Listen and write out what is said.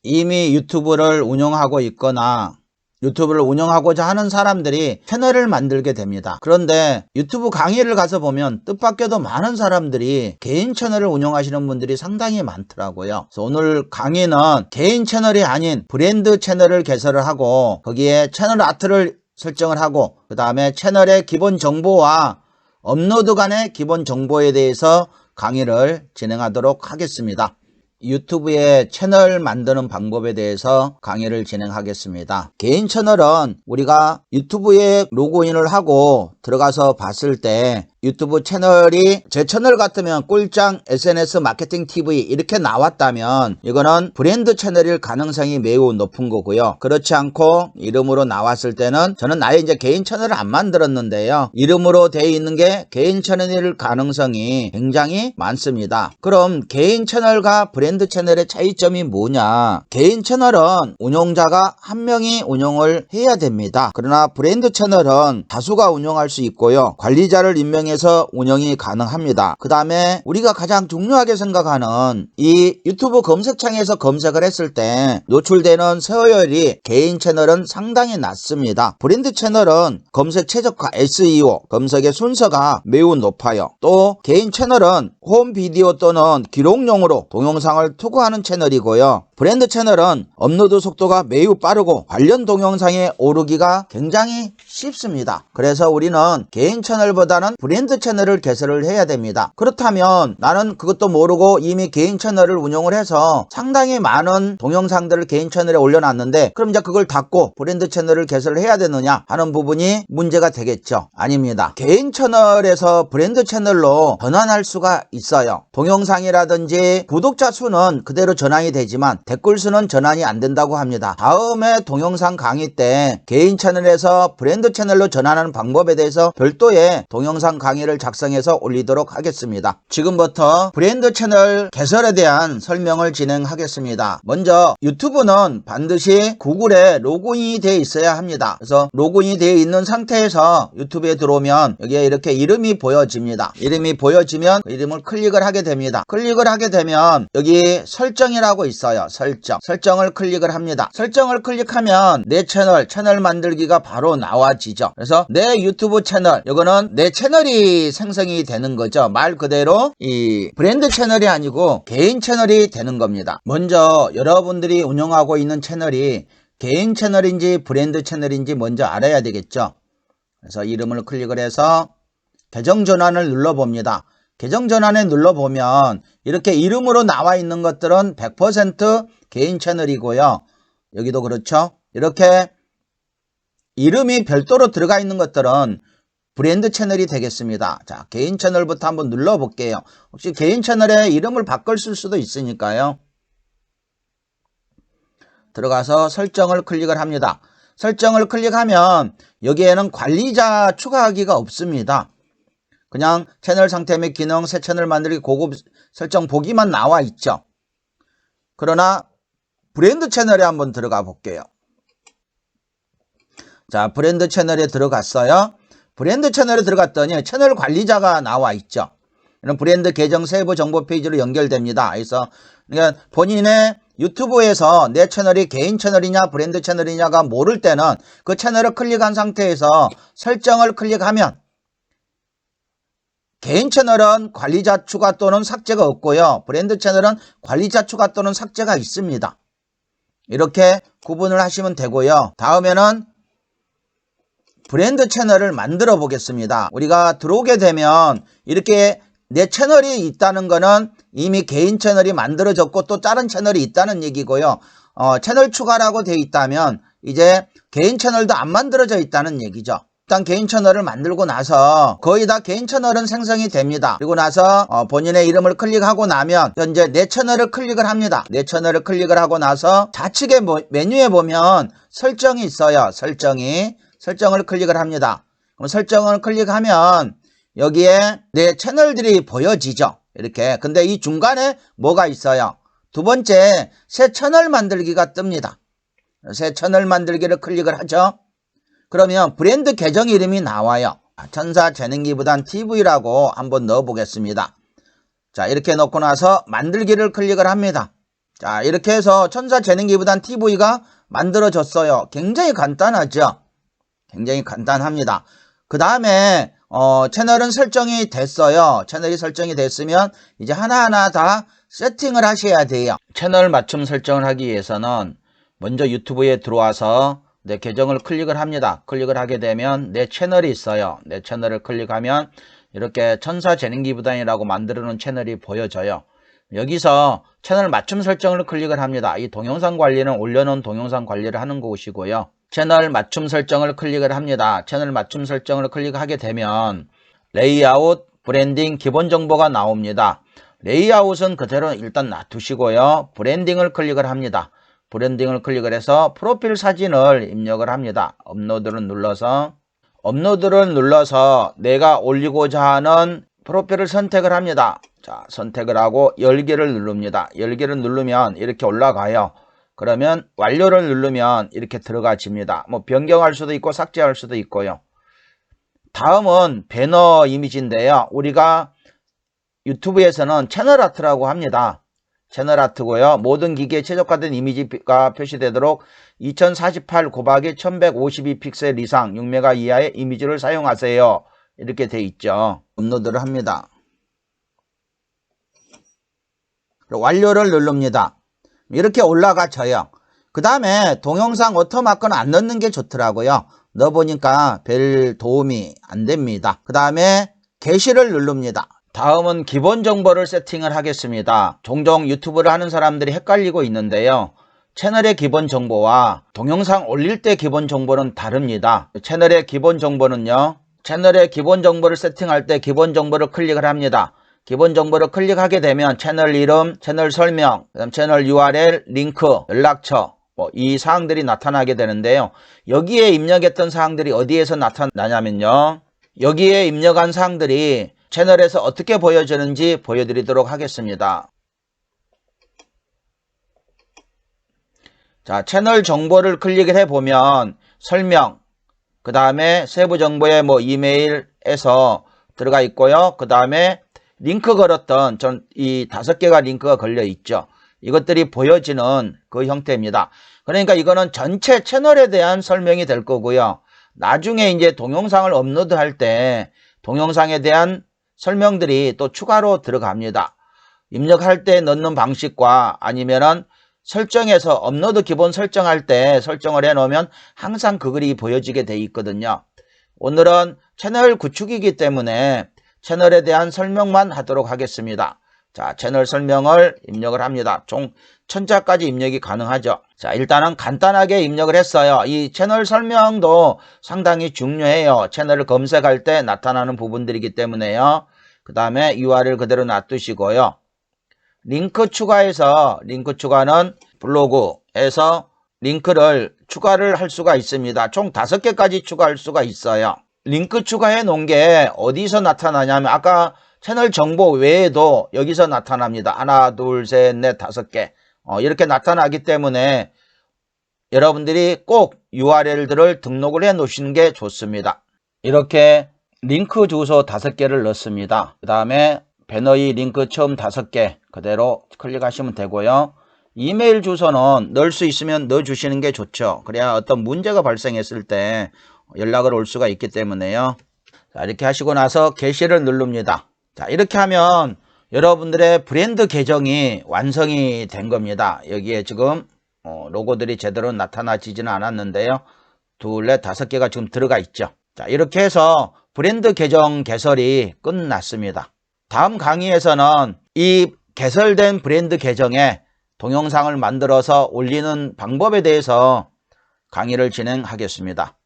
이미 유튜브를 운영하고 있거나 유튜브를 운영하고자 하는 사람들이 채널을 만들게 됩니다. 그런데 유튜브 강의를 가서 보면 뜻밖에도 많은 사람들이 개인 채널을 운영하시는 분들이 상당히 많더라고요. 그래서 오늘 강의는 개인 채널이 아닌 브랜드 채널을 개설을 하고 거기에 채널 아트를 설정을 하고 그 다음에 채널의 기본 정보와 업로드 간의 기본 정보에 대해서 강의를 진행하도록 하겠습니다. 유튜브에 채널 만드는 방법에 대해서 강의를 진행하겠습니다. 개인 채널은 우리가 유튜브에 로그인을 하고 들어가서 봤을 때 유튜브 채널이 제 채널 같으면 꿀짱 SNS 마케팅 TV 이렇게 나왔다면 이거는 브랜드 채널일 가능성이 매우 높은 거고요. 그렇지 않고 이름으로 나왔을 때는 저는 아예 이제 개인 채널을 안 만들었는데요. 이름으로 되어 있는 게 개인 채널일 가능성이 굉장히 많습니다. 그럼 개인 채널과 브랜드 채널의 차이점이 뭐냐? 개인 채널은 운영자가 한 명이 운영을 해야 됩니다. 그러나 브랜드 채널은 다수가 운영할 수 있고요. 관리자를 임명해서 운영이 가능합니다. 그 다음에 우리가 가장 중요하게 생각하는 이 유튜브 검색창에서 검색을 했을 때 노출되는 서열이 개인 채널은 상당히 낮습니다. 브랜드 채널은 검색 최적화 SEO 검색의 순서가 매우 높아요. 또 개인 채널은 홈 비디오 또는 기록용으로 동영상을 투구하는 채널이고요. 브랜드 채널은 업로드 속도가 매우 빠르고 관련 동영상에 오르기가 굉장히 쉽습니다. 그래서 우리는 개인 채널보다는 브랜드 채널을 개설을 해야 됩니다. 그렇다면 나는 그것도 모르고 이미 개인 채널을 운영을 해서 상당히 많은 동영상들을 개인 채널에 올려놨는데 그럼 이제 그걸 닫고 브랜드 채널을 개설을 해야 되느냐 하는 부분이 문제가 되겠죠. 아닙니다. 개인 채널에서 브랜드 채널로 전환할 수가 있어요. 동영상이라든지 구독자 수는 그대로 전환이 되지만 댓글 수는 전환이 안 된다고 합니다. 다음에 동영상 강의 때 개인 채널에서 브랜드 채널로 전환하는 방법에 대해서 별도의 동영상 강의를 작성해서 올리도록 하겠습니다. 지금부터 브랜드 채널 개설에 대한 설명을 진행하겠습니다. 먼저 유튜브는 반드시 구글에 로그인이 되어 있어야 합니다. 그래서 로그인이 되어 있는 상태에서 유튜브에 들어오면 여기에 이렇게 이름이 보여집니다. 이름이 보여지면 그 이름을 클릭을 하게 됩니다. 클릭을 하게 되면 여기 설정이라고 있어요. 설정을 클릭을 합니다. 설정을 클릭하면 내 채널 만들기가 바로 나와지죠. 그래서 내 유튜브 채널, 이거는 내 채널이 생성이 되는 거죠. 말 그대로 이 브랜드 채널이 아니고 개인 채널이 되는 겁니다. 먼저 여러분들이 운영하고 있는 채널이 개인 채널인지 브랜드 채널인지 먼저 알아야 되겠죠. 그래서 이름을 클릭을 해서 계정 전환을 눌러봅니다. 계정 전환에 눌러보면 이렇게 이름으로 나와 있는 것들은 100% 개인 채널이고요. 여기도 그렇죠. 이렇게 이름이 별도로 들어가 있는 것들은 브랜드 채널이 되겠습니다. 자, 개인 채널부터 한번 눌러볼게요. 혹시 개인 채널에 이름을 바꿀 수도 있으니까요. 들어가서 설정을 클릭을 합니다. 설정을 클릭하면 여기에는 관리자 추가하기가 없습니다. 그냥 채널 상태 및 기능, 새 채널 만들기, 고급 설정 보기만 나와 있죠. 그러나 브랜드 채널에 한번 들어가 볼게요. 자, 브랜드 채널에 들어갔어요. 브랜드 채널에 들어갔더니 채널 관리자가 나와 있죠. 이런 브랜드 계정 세부 정보 페이지로 연결됩니다. 그래서 그러니까 본인의 유튜브에서 내 채널이 개인 채널이냐 브랜드 채널이냐가 모를 때는 그 채널을 클릭한 상태에서 설정을 클릭하면 개인 채널은 관리자 추가 또는 삭제가 없고요. 브랜드 채널은 관리자 추가 또는 삭제가 있습니다. 이렇게 구분을 하시면 되고요. 다음에는 브랜드 채널을 만들어 보겠습니다. 우리가 들어오게 되면 이렇게 내 채널이 있다는 거는 이미 개인 채널이 만들어졌고 또 다른 채널이 있다는 얘기고요. 채널 추가라고 되어 있다면 이제 개인 채널도 안 만들어져 있다는 얘기죠. 일단 개인 채널을 만들고 나서 거의 다 개인 채널은 생성이 됩니다. 그리고 나서 본인의 이름을 클릭하고 나면 현재 내 채널을 클릭을 합니다. 내 채널을 클릭을 하고 나서 좌측에 메뉴에 보면 설정이 있어요. 설정을 클릭을 합니다. 그럼 설정을 클릭하면 여기에 내 채널들이 보여지죠. 이렇게. 근데 이 중간에 뭐가 있어요? 두 번째, 새 채널 만들기가 뜹니다. 새 채널 만들기를 클릭을 하죠. 그러면 브랜드 계정 이름이 나와요. 천사재능기부단 TV라고 한번 넣어 보겠습니다. 자, 이렇게 넣고 나서 만들기를 클릭을 합니다. 자, 이렇게 해서 천사재능기부단 TV가 만들어졌어요. 굉장히 간단하죠? 굉장히 간단합니다. 그 다음에 채널은 설정이 됐어요. 채널이 설정이 됐으면 이제 하나하나 다 세팅을 하셔야 돼요. 채널 맞춤 설정을 하기 위해서는 먼저 유튜브에 들어와서 내 계정을 클릭을 합니다. 클릭을 하게 되면 내 채널이 있어요. 내 채널을 클릭하면 이렇게 천사재능기부단이라고 만들어 놓은 채널이 보여져요. 여기서 채널 맞춤 설정을 클릭을 합니다. 이 동영상 관리는 올려놓은 동영상 관리를 하는 곳이고요. 채널 맞춤 설정을 클릭을 합니다. 채널 맞춤 설정을 클릭하게 되면 레이아웃, 브랜딩, 기본 정보가 나옵니다. 레이아웃은 그대로 일단 놔두시고요. 브랜딩을 클릭을 합니다. 브랜딩을 클릭을 해서 프로필 사진을 입력을 합니다. 업로드를 눌러서 내가 올리고자 하는 프로필을 선택을 합니다. 자, 선택을 하고 열기를 누릅니다. 열기를 누르면 이렇게 올라가요. 그러면 완료를 누르면 이렇게 들어가집니다. 뭐 변경할 수도 있고 삭제할 수도 있고요. 다음은 배너 이미지인데요. 우리가 유튜브에서는 채널 아트라고 합니다. 채널 아트고요. 모든 기기에 최적화된 이미지가 표시되도록 2048 곱하기 1152 픽셀 이상 6메가 이하의 이미지를 사용하세요. 이렇게 돼 있죠. 업로드를 합니다. 완료를 누릅니다. 이렇게 올라가져요. 그 다음에 동영상 워터마크는 안 넣는 게 좋더라고요. 넣어보니까 별 도움이 안 됩니다. 그 다음에 게시를 누릅니다. 다음은 기본 정보를 세팅을 하겠습니다. 종종 유튜브를 하는 사람들이 헷갈리고 있는데요. 채널의 기본 정보와 동영상 올릴 때 기본 정보는 다릅니다. 채널의 기본 정보는요. 채널의 기본 정보를 세팅할 때 기본 정보를 클릭을 합니다. 기본 정보를 클릭하게 되면 채널 이름, 채널 설명, 그다음 채널 URL, 링크, 연락처 이 사항들이 나타나게 되는데요. 여기에 입력했던 사항들이 어디에서 나타나냐면요. 여기에 입력한 사항들이 채널에서 어떻게 보여지는지 보여드리도록 하겠습니다. 자, 채널 정보를 클릭을 해보면 설명, 그 다음에 세부 정보에 이메일에서 들어가 있고요. 그 다음에 링크 걸었던 이 5개가 링크가 걸려 있죠. 이것들이 보여지는 그 형태입니다. 그러니까 이거는 전체 채널에 대한 설명이 될 거고요. 나중에 이제 동영상을 업로드할 때 동영상에 대한 설명들이 또 추가로 들어갑니다. 입력할 때 넣는 방식과 아니면은 설정해서 업로드 기본 설정할 때 설정을 해 놓으면 항상 그 글이 보여지게 돼 있거든요. 오늘은 채널 구축이기 때문에 채널에 대한 설명만 하도록 하겠습니다. 자, 채널 설명을 입력을 합니다. 총 1000자까지 입력이 가능하죠. 자, 일단은 간단하게 입력을 했어요. 이 채널 설명도 상당히 중요해요. 채널을 검색할 때 나타나는 부분들이기 때문에요. 그 다음에 URL 그대로 놔두시고요. 링크 추가해서 링크 추가는 블로그에서 링크를 추가를 할 수가 있습니다. 총 5개까지 추가할 수가 있어요. 링크 추가해 놓은 게 어디서 나타나냐면 아까 채널 정보 외에도 여기서 나타납니다. 하나, 둘, 셋, 넷, 5개 이렇게 나타나기 때문에 여러분들이 꼭 URL들을 등록을 해 놓으시는 게 좋습니다. 이렇게 링크 주소 5개를 넣습니다. 그 다음에 배너의 링크 처음 5개 그대로 클릭하시면 되고요. 이메일 주소는 넣을 수 있으면 넣어주시는 게 좋죠. 그래야 어떤 문제가 발생했을 때 연락을 올 수가 있기 때문에요. 자, 이렇게 하시고 나서 게시를 누릅니다. 자, 이렇게 하면 여러분들의 브랜드 계정이 완성이 된 겁니다. 여기에 지금 로고들이 제대로 나타나지는 않았는데요. 2, 4, 5개가 지금 들어가 있죠. 자, 이렇게 해서 브랜드 계정 개설이 끝났습니다. 다음 강의에서는 이 개설된 브랜드 계정에 동영상을 만들어서 올리는 방법에 대해서 강의를 진행하겠습니다.